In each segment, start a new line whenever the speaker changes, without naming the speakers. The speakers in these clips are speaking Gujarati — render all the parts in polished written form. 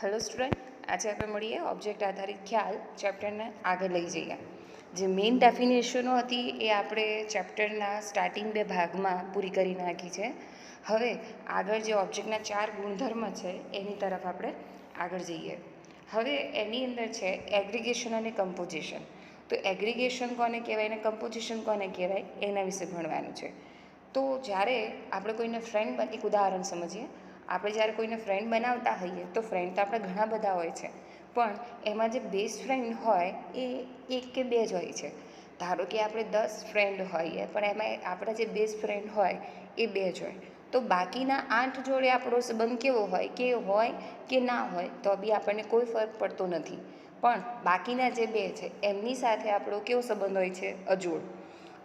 हेलो स्टूडेंट, आज आप મળીએ ઓબ્જેક્ટ આધારિત ખ્યાલ ચેપ્ટરને આગળ લઈ જઈએ। જે મેઇન ડેફિનેશનો હતી એ આપણે ચેપ્ટરના સ્ટાર્ટિંગ બે ભાગમાં પૂરી કરી નાખી છે। હવે આગળ જે ઓબ્જેક્ટના 4 ગુણધર્મ છે એની તરફ આપણે આગળ જઈએ। હવે એની અંદર છે એગ્રીગેશન અને કમ્પોઝિશન। તો એગ્રીગેશન કોને કહેવાય અને કમ્પોઝિશન કોને કહેવાય એના વિશે ભણવાનું છે। તો જ્યારે આપણે કોઈને ફ્રેન્ડ એક ઉદાહરણ સમજીએ। આપણે જ્યારે કોઈને ફ્રેન્ડ બનાવતા હોઈએ તો ફ્રેન્ડ તો આપણે ઘણા બધા હોય છે, પણ એમાં જે બેસ્ટ ફ્રેન્ડ હોય એ એક કે બે જ હોય છે। ધારો કે આપણે 10 ફ્રેન્ડ હોઈએ પણ એમાં આપણા જે બેસ્ટ ફ્રેન્ડ હોય એ બે જ હોય, તો બાકીના 8 જોડે આપણો સંબંધ કેવો હોય કે ના હોય તો બી આપણને કોઈ ફરક પડતો નથી, પણ બાકીના જે બે છે એમની સાથે આપણો કેવો સંબંધ હોય છે? અજોડ।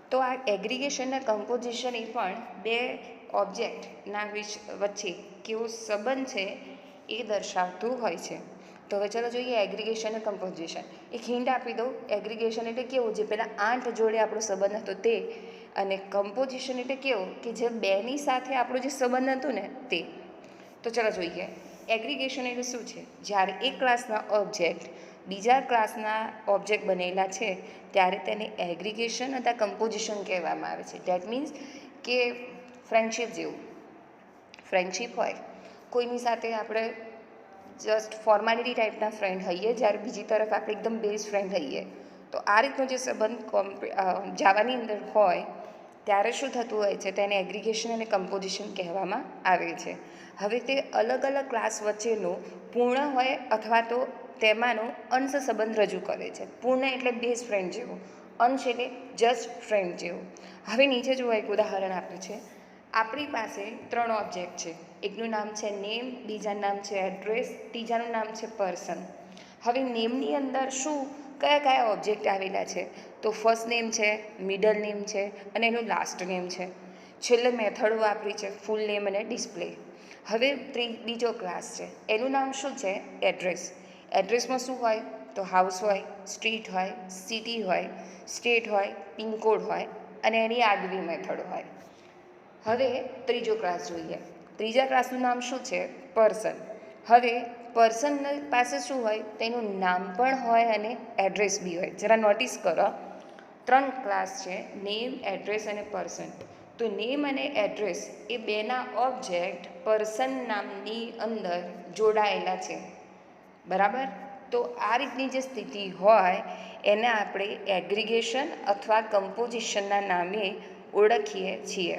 તો આ એગ્રીગેશન અને કમ્પોઝિશન એ પણ બે ઓબ્જેક્ટના વચ્ચે કેવો સંબંધ છે એ દર્શાવતું હોય છે। તો હવે ચાલો જોઈએ એગ્રીગેશન અને કમ્પોઝિશન। એક હિન્ટ આપી દઉં, એગ્રીગેશન એટલે કેવું, જે પહેલાં 8 જોડે આપણો સંબંધ હતો તે, અને કમ્પોઝિશન એટલે કેવું કે જે બેની સાથે આપણો જે સંબંધ હતો ને તે। તો ચાલો જોઈએ એગ્રીગેશન એટલે શું છે? જ્યારે એક ક્લાસના ઓબ્જેક્ટ બીજા ક્લાસના ઓબ્જેક્ટ બનેલા છે ત્યારે તેને એગ્રીગેશન અથવા કમ્પોઝિશન કહેવામાં આવે છે। ડેટ મીન્સ કે ફ્રેન્ડશિપ જેવું, ફ્રેન્ડશિપ હોય કોઈની સાથે આપણે જસ્ટ ફોર્માલિટી ટાઈપના ફ્રેન્ડ હોઈએ, જ્યારે બીજી તરફ આપણે એકદમ બેસ્ટ ફ્રેન્ડ હોઈએ, તો આ રીતનો જે સંબંધ જાવાની અંદર હોય ત્યારે શું થતું હોય છે? તેને એગ્રીગેશન અને કમ્પોઝિશન કહેવામાં આવે છે। હવે તે અલગ અલગ ક્લાસ વચ્ચેનો પૂર્ણ હોય અથવા તો તેમાંનો અંશ સંબંધ રજૂ કરે છે। પૂર્ણ એટલે બેસ્ટ ફ્રેન્ડ જેવો, અંશ એટલે જસ્ટ ફ્રેન્ડ જેવો। હવે નીચે જોવા એક ઉદાહરણ આપ્યું છે। આપણી પાસે 3 ઓબ્જેક્ટ છે, એકનું નામ છે નેમ, બીજાનું નામ છે એડ્રેસ, ત્રીજાનું નામ છે પર્સન। હવે નેમની અંદર શું કયા કયા ઓબ્જેક્ટ આવેલા છે? તો ફર્સ્ટ નેમ છે, મિડલ નેમ છે અને એનું લાસ્ટ નેમ છે। છેલ્લે મેથડ વાપરી છે ફૂલ નેમ અને ડિસ્પ્લે। હવે બીજો ક્લાસ છે, એનું નામ શું છે? એડ્રેસ। એડ્રેસમાં શું હોય? તો હાઉસ હોય, સ્ટ્રીટ હોય, સિટી હોય, સ્ટેટ હોય, પિનકોડ હોય અને એની આગવી મેથડ હોય। હવે ત્રીજો ક્લાસ જોઈએ। ત્રીજા ક્લાસનું નામ શું છે? પર્સન। હવે પર્સન પાસે શું હોય? તેનું નામ પણ હોય અને એડ્રેસ બી હોય। જરા નોટિસ કરો, 3 ક્લાસ છે, નેમ, એડ્રેસ અને પર્સન। તો નેમ અને એડ્રેસ એ બેના ઓબ્જેક્ટ પર્સન નામની અંદર જોડાયેલા છે, બરાબર? તો આ રીતની જે સ્થિતિ હોય એને આપણે એગ્રીગેશન અથવા કમ્પોઝિશનના નામે ઓળખીએ છીએ।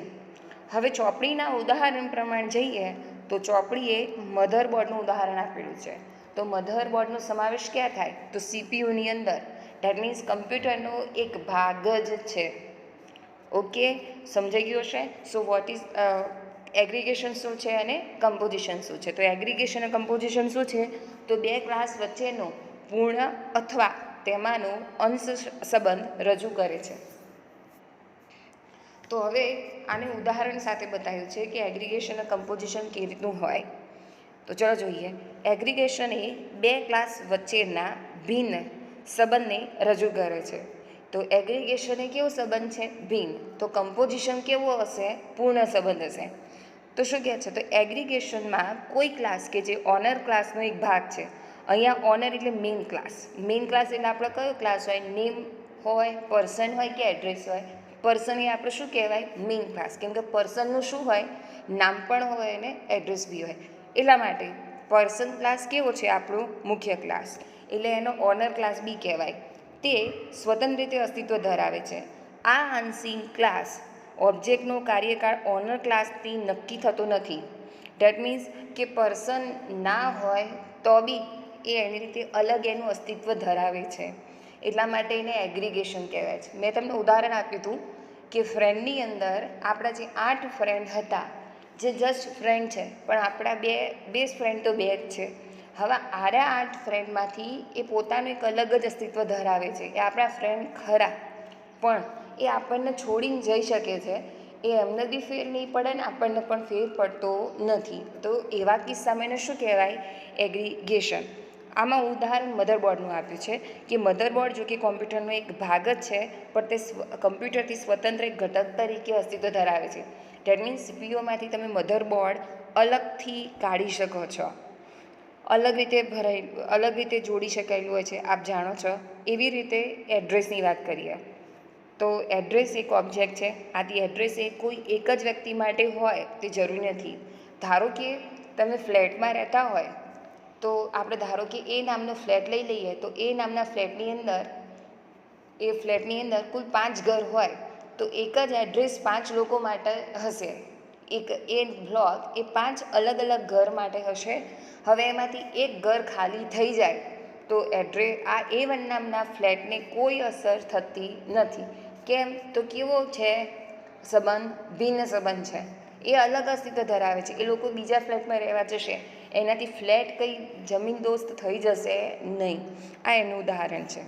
હવે ચોપડીના ઉદાહરણ પ્રમાણે જઈએ તો ચોપડીએ મધરબોર્ડનું ઉદાહરણ આપેલું છે। તો મધરબોર્ડનો સમાવેશ ક્યાં થાય? તો સીપીયુની અંદર। ડેટ મીન્સ કમ્પ્યુટરનો એક ભાગ જ છે। ઓકે, સમજાઈ ગયું હશે? સો વોટ ઇઝ એગ્રીગેશન શું છે અને કમ્પોઝિશન શું છે? તો એગ્રીગેશન અને કમ્પોઝિશન શું છે? તો બે ક્લાસ વચ્ચેનો પૂર્ણ અથવા તેમાંનો અંશ સંબંધ રજૂ કરે છે। તો હવે આને ઉદાહરણ સાથે બતાવ્યું છે કે એગ્રીગેશન અને કમ્પોઝિશન કેવી રીતનું હોય। તો ચલો જોઈએ। એગ્રીગેશન એ બે ક્લાસ વચ્ચેના ભિન્ન સંબંધને રજૂ કરે છે। તો એગ્રીગેશન એ કેવો સંબંધ છે? ભિન્ન। તો કમ્પોઝિશન કેવો હશે? પૂર્ણ સંબંધ હશે। તો શું કહે છે? તો એગ્રીગેશનમાં કોઈ ક્લાસ કે જે ઓનર ક્લાસનો એક ભાગ છે, અહીંયા ઓનર એટલે મેઇન ક્લાસ। મેઇન ક્લાસ એટલે આપણો કયો ક્લાસ હોય? નેમ હોય, પર્સન હોય કે એડ્રેસ હોય? પર્સન એ આપણે શું કહેવાય? મેઇન ક્લાસ, કેમ કે પર્સનનું શું હોય? નામ પણ હોય અને એડ્રેસ બી હોય, એટલા માટે પર્સન ક્લાસ કેવો છે? આપણો મુખ્ય ક્લાસ, એટલે એનો ઓનર ક્લાસ બી કહેવાય। તે સ્વતંત્ર રીતે અસ્તિત્વ ધરાવે છે। આ આંશિક ક્લાસ ઓબ્જેક્ટનો કાર્યકાળ ઓનર ક્લાસથી નક્કી થતો નથી। ડેટ મીન્સ કે પર્સન ના હોય તો બી એ એની રીતે અલગ એનું અસ્તિત્વ ધરાવે છે, એટલા માટે એને એગ્રીગેશન કહેવાય છે। મેં તમને ઉદાહરણ આપ્યું હતું કે ફ્રેન્ડની અંદર આપણા જે 8 ફ્રેન્ડ હતા, જે જસ્ટ ફ્રેન્ડ છે, પણ આપણા બેસ્ટ ફ્રેન્ડ તો બે જ છે। હવે આરા 8 ફ્રેન્ડમાંથી એ પોતાનું એક અલગ જ અસ્તિત્વ ધરાવે છે। એ આપણા ફ્રેન્ડ ખરા, પણ એ આપણને છોડીને જઈ શકે છે। એ એમને બી ફેર નહીં પડે ને આપણને પણ ફેર પડતો નથી। તો એવા કિસ્સામાં એને શું કહેવાય? એગ્રીગેશન। આમાં ઉદાહરણ મધરબોર્ડનું આપ્યું છે કે મધરબોર્ડ જો કે કોમ્પ્યુટરનો એક ભાગ જ છે, પણ તે કમ્પ્યુટરથી સ્વતંત્ર એક ઘટક તરીકે અસ્તિત્વ ધરાવે છે। ડેટ મીન્સ સીપીયુમાંથી તમે મધરબોર્ડ અલગથી કાઢી શકો છો। અલગ રીતે જોડી શકાયેલું હોય છે, આપ જાણો છો. એવી રીતે એડ્રેસની વાત કરીએ તો એડ્રેસ એક ઓબ્જેક્ટ છે. આથી એડ્રેસ એ કોઈ એક જ વ્યક્તિ માટે હોય તે જરૂરી નથી. ધારો કે તમે ફ્લેટમાં રહેતા હોય તો આપણે ધારો કે એ નામનો ફ્લેટ લઈ લઈએ તો એ નામના ફ્લેટની અંદર કુલ 5 ઘર હોય તો એક જ એડ્રેસ 5 લોકો માટે હશે. એ બ્લોક એ 5 અલગ અલગ ઘર માટે હશે. હવે એમાંથી એક ઘર ખાલી થઈ જાય તો આ A1 નામના ફ્લેટને કોઈ અસર થતી નથી. કેમ? તો કેવો છે સંબંધ? ભિન્ન સંબંધ છે. એ અલગ અસ્તિત્વ ધરાવે છે. એ લોકો બીજા ફ્લેટમાં રહેવા જશે, એનાથી ફ્લેટ કંઈ જમીન દોસ્ત થઈ જશે નહીં. આ એનું ઉદાહરણ છે.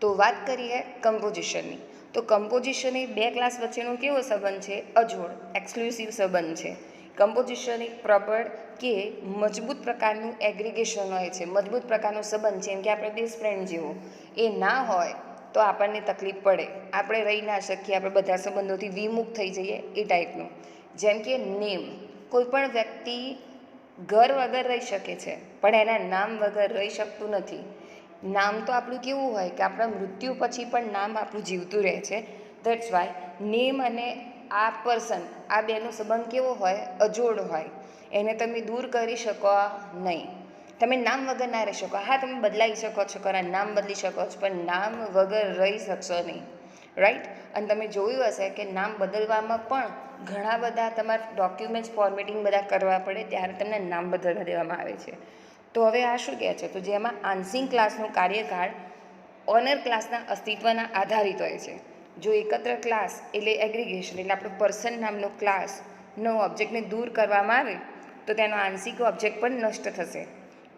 તો વાત કરીએ કમ્પોઝિશનની. તો કમ્પોઝિશન એ બે ક્લાસ વચ્ચેનો કેવો સંબંધ છે? અજોડ, એક્સક્લુસિવ સંબંધ છે. કમ્પોઝિશન એક પ્રબળ કે મજબૂત પ્રકારનું એગ્રીગેશન હોય છે, મજબૂત પ્રકારનો સંબંધ છે. જેમ કે આપણે બેસ્ટ ફ્રેન્ડ જેવો. એ ના હોય તો આપણને તકલીફ પડે, આપણે રહી ના શકીએ, આપણે બધા સંબંધોથી વિમુખ થઈ જઈએ, એ ટાઈપનું. જેમ કે નેમ, કોઈ પણ વ્યક્તિ ઘર વગર રહી શકે છે પણ એના નામ વગર રહી શકતું નથી. નામ તો આપણું કેવું હોય કે આપણા મૃત્યુ પછી પણ નામ આપણું જીવતું રહે છે. દેટ્સ વાય નેમ અને આ પર્સન, આ બેનો સંબંધ કેવો હોય? અજોડ હોય. એને તમે દૂર કરી શકો નહીં. તમે નામ વગર ના રહી શકો. હા, તમે બદલાઈ શકો છો, નામ બદલી શકો છો, પણ નામ વગર રહી શકશો નહીં. રાઈટ? અને તમે જોયું હશે કે નામ બદલવામાં પણ ઘણા બધા તમારા ડોક્યુમેન્ટ્સ ફોર્મેટિંગ બધા કરવા પડે, ત્યારે તમને નામ બદલવા દેવામાં આવે છે. તો હવે આ શું કહે છે? તો જેમાં આંશિક ક્લાસનો કાર્યકાળ ઓનર ક્લાસના અસ્તિત્વના આધારિત હોય છે. જો એકત્ર ક્લાસ એટલે એગ્રીગેશન એટલે આપણો પર્સન નામનો ક્લાસનો ઓબ્જેક્ટને દૂર કરવામાં આવે તો તેનો આંશિક ઓબ્જેક્ટ પણ નષ્ટ થશે.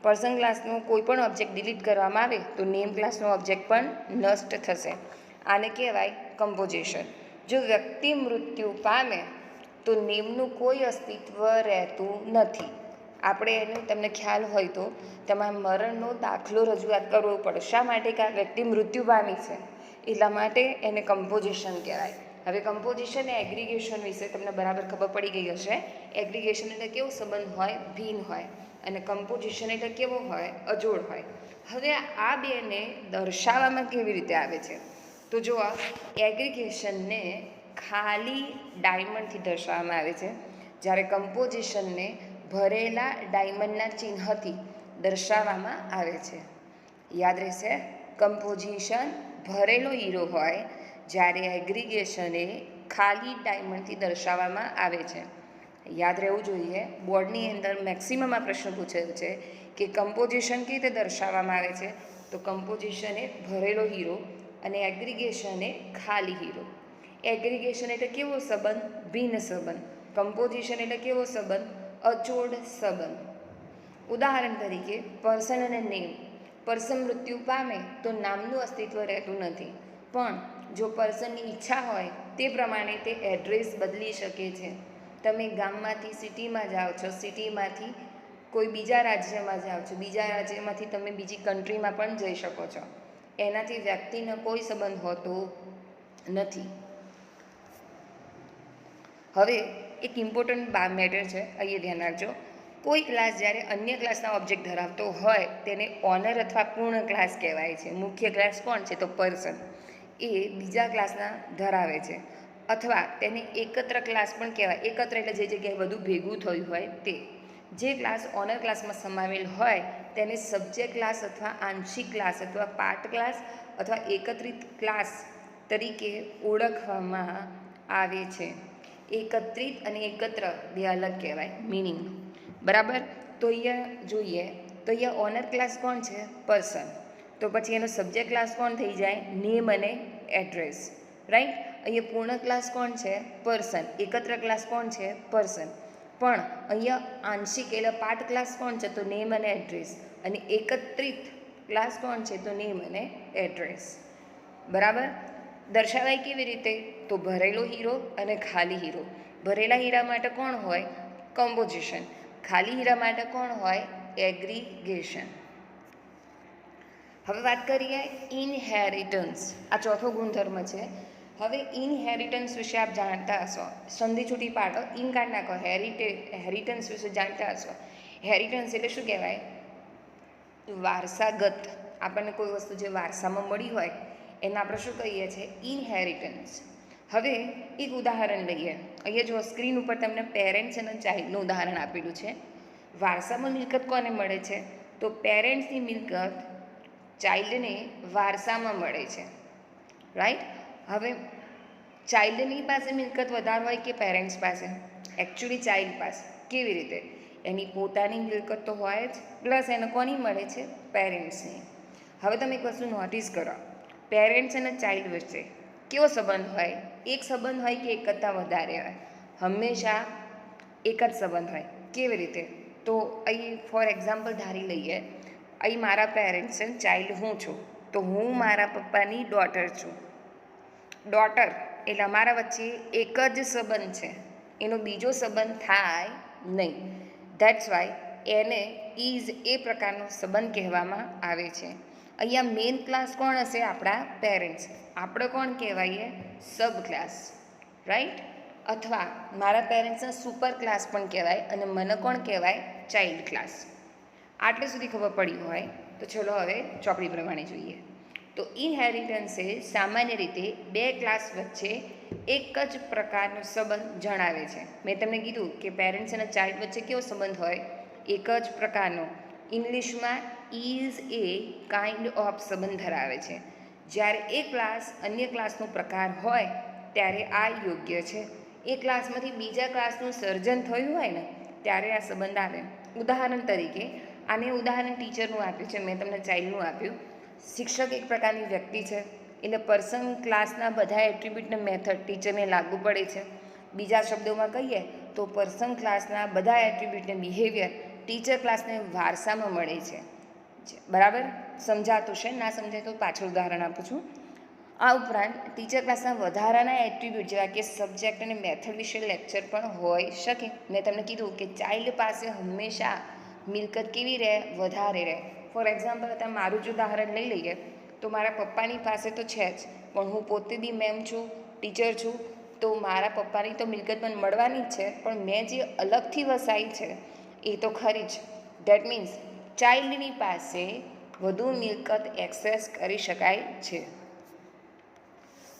પર્સન ક્લાસનો કોઈ પણ ઓબ્જેક્ટ ડિલીટ કરવામાં આવે તો નેમ ક્લાસનો ઓબ્જેક્ટ પણ નષ્ટ થશે. આને કહેવાય કમ્પોઝિશન. જો વ્યક્તિ મૃત્યુ પામે તો નેમનું કોઈ અસ્તિત્વ રહેતું નથી. આપણે એનું તમને ખ્યાલ હોય તો તમારે મરણનો દાખલો રજૂઆત કરવો પડે. શા માટે? કે આ વ્યક્તિ મૃત્યુ પામી છે, એટલા માટે એને કમ્પોઝિશન કહેવાય. હવે કમ્પોઝિશન એ એગ્રીગેશન વિશે તમને બરાબર ખબર પડી ગઈ હશે. એગ્રીગેશન એટલે કેવો સંબંધ હોય? ભિન્ન હોય. અને કમ્પોઝિશન એટલે કેવો હોય? અજોડ હોય. હવે આ બેને દર્શાવવામાં કેવી રીતે આવે છે? તો જો આ એગ્રીગેશનને ખાલી ડાયમંડથી દર્શાવવામાં આવે છે, જ્યારે કમ્પોઝિશનને ભરેલા ડાયમંડના ચિહ્નથી દર્શાવવામાં આવે છે. યાદ રહેશે, કમ્પોઝિશન ભરેલો હીરો હોય, જ્યારે એગ્રીગેશન એ ખાલી ડાયમંડથી દર્શાવવામાં આવે છે. યાદ રહેવું જોઈએ. બોર્ડની અંદર મેક્સિમમ આ પ્રશ્ન પૂછાયો છે કે કમ્પોઝિશન કેવી રીતે દર્શાવવામાં આવે છે? તો કમ્પોઝિશન એ ભરેલો હીરો અને એગ્રીગેશન એ ખાલી હીરો. એગ્રીગેશન એટલે કેવો સંબંધ? ભિન્ન સંબંધ. કમ્પોઝિશન એટલે કેવો સંબંધ? અજોડ સંબંધ. ઉદાહરણ તરીકે પર્સન અને નેમ. પર્સન મૃત્યુ પામે તો નામનું અસ્તિત્વ રહેતું નથી, પણ જો પર્સનની ઈચ્છા હોય તે પ્રમાણે તે એડ્રેસ બદલી શકે છે. તમે ગામમાંથી સિટીમાં જાઓ છો, સિટીમાંથી કોઈ બીજા રાજ્યમાં જાઓ છો, બીજા રાજ્યમાંથી તમે બીજી કન્ટ્રીમાં પણ જઈ શકો છો. એનાથી વ્યક્તિનો કોઈ સંબંધ હોતો નથી. હવે એક ઇમ્પોર્ટન્ટ મેટર છે, અહીંયા ધ્યાન રાખજો. કોઈ ક્લાસ જ્યારે અન્ય ક્લાસના ઓબ્જેક્ટ ધરાવતો હોય તેને ઓનર અથવા પૂર્ણ ક્લાસ કહેવાય છે. મુખ્ય ક્લાસ કોણ છે? તો પર્સન. એ બીજા ક્લાસના ધરાવે છે. અથવા તેને એકત્ર ક્લાસ પણ કહેવાય. એકત્ર એટલે જે જગ્યાએ બધું ભેગું થયું હોય તે. જે ક્લાસ ઓનર ક્લાસમાં સમાવેલ હોય તેને સબ્જેક્ટ ક્લાસ અથવા આંશિક ક્લાસ અથવા પાર્ટ ક્લાસ અથવા એકત્રિત ક્લાસ તરીકે ઓળખવામાં આવે છે. એકત્રિત અને એકત્ર બે અલગ કહેવાય મિનિંગ. બરાબર? તો અહીંયા જોઈએ તો અહીંયા ઓનર ક્લાસ કોણ છે? પર્સન. તો પછી એનો સબ્જેક્ટ ક્લાસ કોણ થઈ જાય? નેમ અને એડ્રેસ. રાઈટ? અહીંયા પૂર્ણ ક્લાસ કોણ છે? પર્સન. એકત્ર ક્લાસ કોણ છે? પર્સન. પણ અહીંયા આંશિક એટલે પાર્ટ ક્લાસ કોણ છે? તો નેમ અને એડ્રેસ. અને એકત્રિત ક્લાસ કોણ છે? તો નેમ અને એડ્રેસ. બરાબર? દર્શાવાય કેવી રીતે? તો ભરેલો હીરો અને ખાલી હીરો. ભરેલા હીરા માટે કોણ હોય? કમ્પોઝિશન. ખાલી હીરા માટે કોણ હોય? એગ્રીગેશન. હવે વાત કરીએ ઇનહેરિટન્સ. આ ચોથો ગુણધર્મ છે. હવે ઇનહેરિટન્સ વિશે આપ જાણતા હશો. સંધિ છૂટી પાડો, ઇન કાઢ નાખો, હેરિટન્સ વિશે જાણતા હશો. હેરિટન્સ એટલે શું કહેવાય? વારસાગત, આપણને કોઈ વસ્તુ જે વારસામાં મળી હોય એને આપણે શું કહીએ છીએ? ઇનહેરિટન્સ. હવે એક ઉદાહરણ લઈએ. અહીંયા જો સ્ક્રીન ઉપર તમને પેરેન્ટ્સ અને ચાઇલ્ડનું ઉદાહરણ આપેલું છે. વારસામાં મિલકત કોને મળે છે? તો પેરેન્ટ્સની મિલકત ચાઇલ્ડને વારસામાં મળે છે, રાઈટ. હવે ચાઇલ્ડની પાસે મિલકત વધારે હોય કે પેરેન્ટ્સ પાસે? એકચ્યુઅલી ચાઇલ્ડ પાસે. કેવી રીતે? એની પોતાની મિલકત તો હોય જ, પ્લસ એને કોની મળે છે? પેરેન્ટ્સની. હવે તમે એક વસ્તુ નોટિસ કરો, પેરેન્ટ્સ અને ચાઇલ્ડ વચ્ચે કેવો સંબંધ હોય? એક સંબંધ હોય કે એક કરતાં વધારે હોય? હંમેશા એક જ સંબંધ હોય. કેવી રીતે? તો અહીં ફોર એક્ઝામ્પલ ધારી લઈએ, અહીં મારા પેરેન્ટ્સ અને ચાઇલ્ડ હું છું, તો હું મારા પપ્પાની ડોટર છું. ડોટર એટલે અમારા વચ્ચે એક જ સંબંધ છે, એનો બીજો સંબંધ થાય નહીં. ધેટ્સ વાય એને ઇઝ એ પ્રકારનો સંબંધ કહેવામાં આવે છે. અહીંયા મેઇન ક્લાસ કોણ હશે? આપણા પેરેન્ટ્સ. આપણે કોણ કહેવાઈએ? સબ ક્લાસ, રાઈટ. અથવા મારા પેરેન્ટ્સને સુપર ક્લાસ પણ કહેવાય અને મને કોણ કહેવાય? Child class. આટલે સુધી ખબર પડી હોય તો ચલો હવે ચોપડી પ્રમાણે જોઈએ. તો ઇનહેરિટન્સે સામાન્ય રીતે બે ક્લાસ વચ્ચે એક જ પ્રકારનો સંબંધ જણાવે છે. મેં તમને કીધું કે પેરેન્ટ્સ અને ચાઇલ્ડ વચ્ચે કેવો સંબંધ હોય? એક જ પ્રકારનો. ઇંગ્લિશમાં ઇઝ એ કાઇન્ડ ઓફ સંબંધ ધરાવે છે. જ્યારે એ ક્લાસ અન્ય ક્લાસનો પ્રકાર હોય ત્યારે આ યોગ્ય છે. એ ક્લાસમાંથી બીજા ક્લાસનું સર્જન થયું હોય ને ત્યારે આ સંબંધ આવે. ઉદાહરણ તરીકે આને ઉદાહરણ ટીચરનું આપ્યું છે, મેં તમને ચાઇલ્ડનું આપ્યું. શિક્ષક એક પ્રકારની વ્યક્તિ છે, એટલે પર્સન ક્લાસના બધા એટ્રીબ્યુટને મેથડ ટીચરને લાગુ પડે છે. બીજા શબ્દોમાં કહીએ તો પર્સન ક્લાસના બધા એટ્રીબ્યુટને બિહેવિયર ટીચર ક્લાસને વારસામાં મળે છે. બરાબર સમજાતું છે? ના સમજાય તો પાછળ ઉદાહરણ આપું છું. આ ઉપરાંત ટીચર ક્લાસના વધારાના એટ્રીબ્યુટ જેવા કે સબ્જેક્ટ અને મેથડ વિશે લેક્ચર પણ હોઈ શકે. મેં તમને કીધું કે ચાઇલ્ડ પાસે હંમેશા મિલકત કેવી રહે? વધારે રહે. ફોર એક્ઝામ્પલ અત્યારે મારું જ ઉદાહરણ લઈ લઈએ તો મારા પપ્પાની પાસે તો છે જ, પણ હું પોતે બી મેમ છું, ટીચર છું, તો મારા પપ્પાની તો મિલકત મને મળવાની જ છે, પણ મેં જે અલગથી વસાવી છે એ તો ખરી જ. ધેટ મીન્સ ચાઇલ્ડની પાસે વધુ મિલકત એક્સેસ કરી શકાય છે.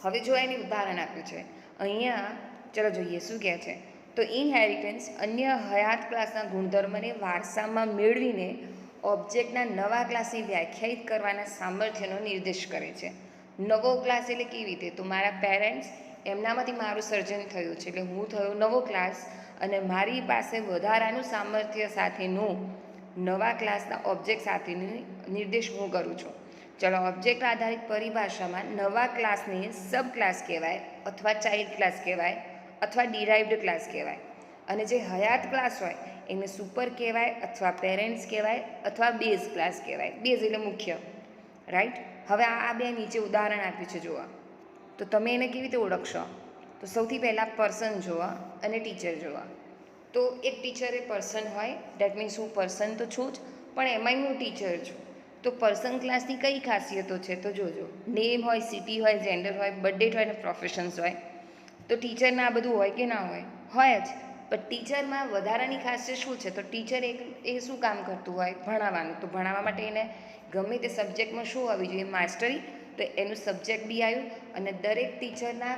હવે જો એની ઉદાહરણ આપ્યું છે અહીંયા, ચલો જોઈએ શું કહે છે. તો ઇનહેરિટન્સ અન્ય હયાત ક્લાસના ગુણધર્મને વારસામાં મેળવીને ઓબ્જેક્ટના નવા ક્લાસને વ્યાખ્યાયિત કરવાના સામર્થ્યનો નિર્દેશ કરે છે. નવો ક્લાસ એટલે કેવી રીતે? તો મારા પેરેન્ટ્સ એમનામાંથી મારું સર્જન થયું છે, એટલે હું થયો નવો ક્લાસ અને મારી પાસે વધારાનું સામર્થ્ય સાથેનું નવા ક્લાસના ઓબ્જેક્ટ સાથેનું નિર્દેશ હું કરું છું. ચલો, ઓબ્જેક્ટ આધારિત પરિભાષામાં નવા ક્લાસને સબ ક્લાસ કહેવાય અથવા ચાઇલ્ડ ક્લાસ કહેવાય અથવા ડિરાઇવ્ડ ક્લાસ કહેવાય. અને જે હયાત ક્લાસ હોય એને સુપર કહેવાય અથવા પેરેન્ટ્સ કહેવાય અથવા બેઝ ક્લાસ કહેવાય. બેઝ એટલે મુખ્ય, રાઈટ. હવે આ બે નીચે ઉદાહરણ આપ્યું છે જોવા, તો તમે એને કેવી રીતે ઓળખશો? તો સૌથી પહેલાં પર્સન જોવા અને ટીચર જોવા. તો એક ટીચર એ પર્સન હોય, ડેટ મીન્સ હું પર્સન તો છું જ, પણ એમાંય હું ટીચર છું. તો પર્સન ક્લાસની કઈ ખાસિયતો છે? તો જોજો, નેમ હોય, સિટી હોય, જેન્ડર હોય, બર્થડેટ હોય અને પ્રોફેશન્સ હોય. તો ટીચરના આ બધું હોય કે ના હોય? હોય જ. પણ ટીચરમાં વધારાની ખાસિયત શું છે? તો ટીચર એ શું કામ કરતું હોય? ભણાવવાનું. તો ભણાવવા માટે એને ગમે તે સબ્જેક્ટમાં શું આવવી જોઈએ? માસ્ટરી. તો એનું સબ્જેક્ટ બી આવ્યું. અને દરેક ટીચરના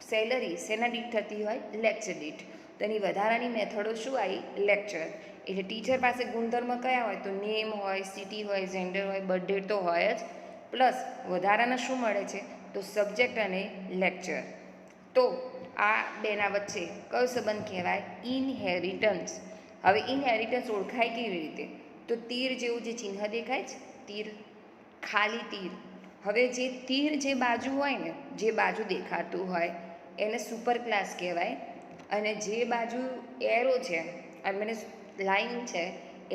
સેલરી શેના દીઠ થતી હોય? લેક્ચર દીઠ. તો એની વધારાની મેથડો શું આવી? લેક્ચર. એટલે ટીચર પાસે ગુણધર્મ કયા હોય? તો નેમ હોય, સિટી હોય, જેન્ડર હોય, બર્થડેટ તો હોય જ, પ્લસ વધારાના શું મળે છે? તો સબ્જેક્ટ અને લેક્ચર. તો આ બેના વચ્ચે કયો સંબંધ કહેવાય? ઇનહેરિટન્સ. હવે ઇનહેરિટન્સ ઓળખાય કેવી રીતે? તો તીર જેવું જે ચિહ્ન દેખાય છે, તીર, ખાલી તીર. હવે જે તીર જે બાજુ હોય ને, જે બાજુ દેખાતું હોય એને સુપર ક્લાસ કહેવાય, અને જે બાજુ એરો છે અને લાઈન છે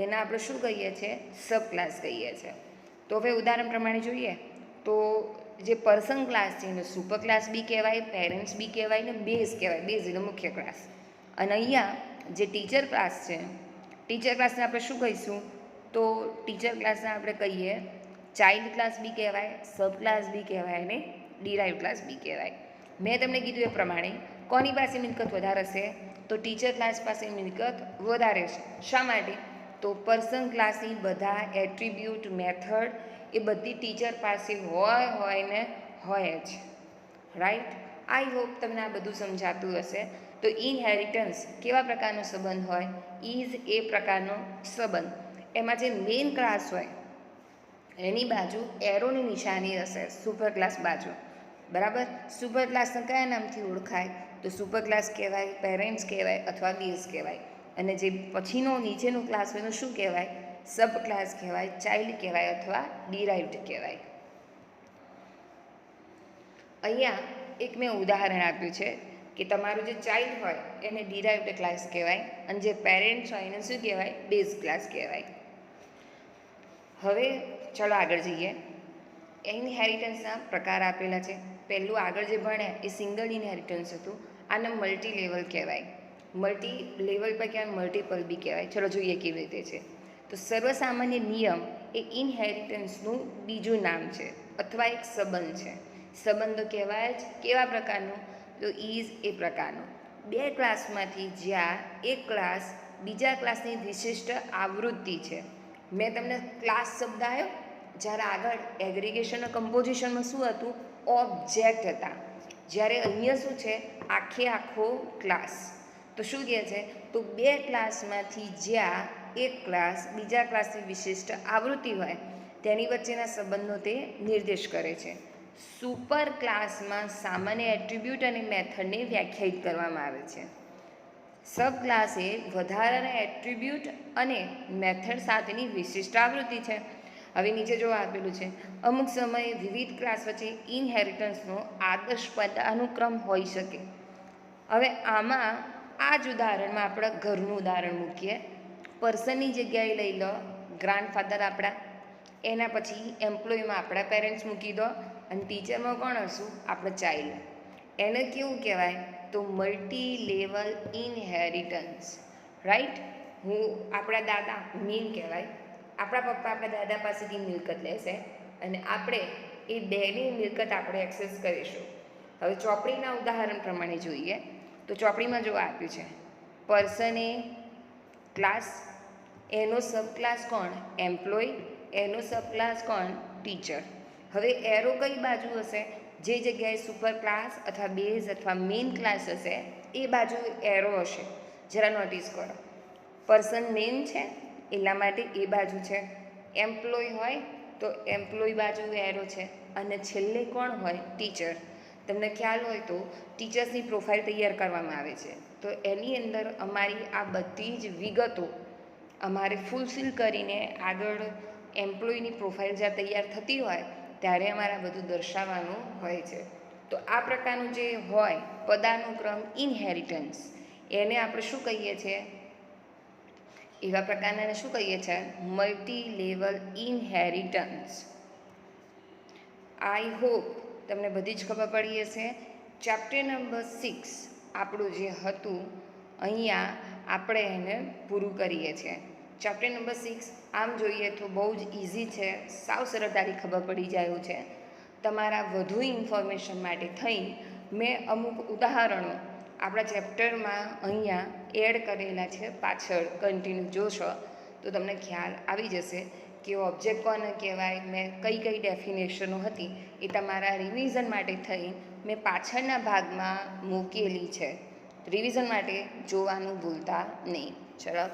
એના આપણે શું કહીએ છીએ? સબ ક્લાસ કહીએ છીએ. તો હવે ઉદાહરણ પ્રમાણે જોઈએ તો જે પર્સન ક્લાસ છે એને સુપર ક્લાસ બી કહેવાય, પેરેન્ટ્સ બી કહેવાય ને બેઝ કહેવાય. બેઝ એટલે મુખ્ય ક્લાસ. અને અહીંયા જે ટીચર ક્લાસ છે, ટીચર ક્લાસને આપણે શું કહીશું? તો ટીચર ક્લાસને આપણે કહીએ ચાઇલ્ડ ક્લાસ બી કહેવાય, સબ ક્લાસ બી કહેવાય અને ડિરાઇવ ક્લાસ બી કહેવાય. મેં તમને કીધું એ પ્રમાણે કોની પાસે મિલકત વધારે હશે? તો ટીચર ક્લાસ પાસે મિલકત વધારે છે. શા માટે? તો પર્સન ક્લાસની બધા એટ્રીબ્યુટ મેથડ એ બધી ટીચર પાસે હોય ને હોય જ, રાઈટ. આઈ હોપ તમને આ બધું સમજાતું હશે. તો ઇનહેરિટન્સ કેવા પ્રકારનો સંબંધ હોય? ઇઝ એ પ્રકારનો સંબંધ. એમાં જે મેઇન ક્લાસ હોય એની બાજુ એરોની નિશાની હશે, સુપર ક્લાસ બાજુ, બરાબર. સુપર ક્લાસને કયા નામથી ઓળખાય? તો સુપર ક્લાસ કહેવાય, પેરેન્ટ્સ કહેવાય અથવા બેઝ કહેવાય. અને જે પછીનો નીચેનો ક્લાસ હોય એનું શું કહેવાય? સબ ક્લાસ કહેવાય, ચાઇલ્ડ કહેવાય અથવા ડિરાઇવ્ડ કહેવાય. અહીંયા એક મેં ઉદાહરણ આપ્યું છે કે તમારું જે ચાઇલ્ડ હોય એને ડિરાઇવ્ડ ક્લાસ કહેવાય અને જે પેરેન્ટ્સ હોય એને શું કહેવાય? બેઝ ક્લાસ કહેવાય. હવે ચલો આગળ જઈએ. ઇનહેરિટન્સના પ્રકાર આપેલા છે. પહેલું આગળ જે ભણ્યા એ સિંગલ ઇનહેરિટન્સ હતું. આને મલ્ટી લેવલ કહેવાય. મલ્ટી લેવલ પર કહેવાય, મલ્ટિપલ બી કહેવાય. ચલો જોઈએ કેવી રીતે છે. તો સર્વસામાન્ય નિયમ એ ઇનહેરિટન્સનું બીજું નામ છે અથવા એક સંબંધ છે. સંબંધો કહેવાય જ કેવા પ્રકારનું? તો ઇઝ એ પ્રકારનું. બે ક્લાસમાંથી જ્યાં એક ક્લાસ બીજા ક્લાસની વિશિષ્ટ આવૃત્તિ છે. મેં તમને ક્લાસ શબ્દ આવ્યો, જ્યારે આગળ એગ્રીગેશન કમ્પોઝિશનમાં શું હતું? ઓબ્જેક્ટ હતા. જ્યારે અહીંયા શું છે? આખો ક્લાસ. તો શું કહે છે? તો બે ક્લાસમાંથી જ્યાં એક ક્લાસ બીજા ક્લાસની વિશિષ્ટ આવૃત્તિ હોય તેની વચ્ચેના સંબંધનો તે નિર્દેશ કરે છે. સુપર ક્લાસમાં સામાન્ય એટ્રીબ્યુટ અને મેથડને વ્યાખ્યાયિત કરવામાં આવે છે. સબ ક્લાસ એ વધારાના એટ્રીબ્યુટ અને મેથડ સાથેની વિશિષ્ટ આવૃત્તિ છે. હવે નીચે જો આપેલું છે, અમુક સમયે વિવિધ ક્લાસ વચ્ચે ઇનહેરિટન્સનો આદર્શ પદાનુક્રમ હોઈ શકે. હવે આમાં આ જ ઉદાહરણમાં આપણે ઘરનું ઉદાહરણ મૂકીએ. પર્સનની જગ્યાએ લઈ લો ગ્રાન્ડફાધર આપણા, એના પછી એમ્પ્લોયમાં આપણા પેરેન્ટ્સ મૂકી દો અને ટીચરમાં કોણ હશું? આપણે ચાઇલ્ડ. એને કેવું કહેવાય? તો મલ્ટી લેવલ ઇનહેરિટન્સ, રાઈટ. આપણા દાદા મેન કહેવાય. આપણા પપ્પા આપણા દાદા પાસેથી મિલકત લેશે અને આપણે એ બેની મિલકત આપણે એક્સેસ કરીશું. હવે ચોપડીના ઉદાહરણ પ્રમાણે જોઈએ તો ચોપડીમાં જો આપ્યું છે પર્સન એ ક્લાસ, એનો સબ ક્લાસ કોણ? એમ્પ્લોય, એનો સબ ક્લાસ કોણ? ટીચર. હવે એરો કઈ બાજુ હશે? જે જગ્યાએ સુપર ક્લાસ અથવા બેઝ અથવા મેઇન ક્લાસ હશે એ બાજુ એરો હશે. જરા નોટિસ કરો. પર્સન મેઇન છે એટલા માટે એ બાજુ છે. એમ્પ્લોય હોય તો એમ્પ્લોય બાજુ એરો છે અને છેલ્લે કોણ હોય? ટીચર. તમને ખ્યાલ હોય તો ટીચર્સની પ્રોફાઇલ તૈયાર કરવામાં આવે છે. તો એની અંદર અમારી આ બધી જ વિગતો અમારે ફૂલફિલ કરીને આગળ એમ્પ્લોયની પ્રોફાઇલ જ્યાં તૈયાર થતી હોય ત્યારે અમારે આ બધું દર્શાવવાનું હોય છે. તો આ પ્રકારનું જે હોય પદાનુક્રમ ઇનહેરિટન્સ, એને આપણે શું કહીએ છીએ? એવા પ્રકારને શું કહીએ છીએ? Multi level inheritance. I hope તમને બધી જ ખબર પડી હશે. ચેપ્ટર નંબર 6 આપણું જે હતું અહીંયા આપણે એને પૂરું કરીએ છીએ. ચેપ્ટર નંબર 6 આમ જોઈએ તો બહુ જ ઇઝી છે, સાવ સરળતાથી ખબર પડી જાય એવું છે. તમારા વધુ ઇન્ફોર્મેશન માટે થઈ મેં અમુક ઉદાહરણો આપણા ચેપ્ટરમાં અહીંયા એડ કરેલા છે. પાછળ કન્ટિન્યુ જોશો તો તમને ખ્યાલ આવી જશે કે ઓબ્જેક્ટ કોને કહેવાય, મેં કઈ કઈ ડેફિનેશનો હતી એ તમારા રિવિઝન માટે થઈ મેં પાછળના ભાગમાં મૂકેલી છે. રિવિઝન માટે જોવાનું ભૂલતા નહીં. ચલો.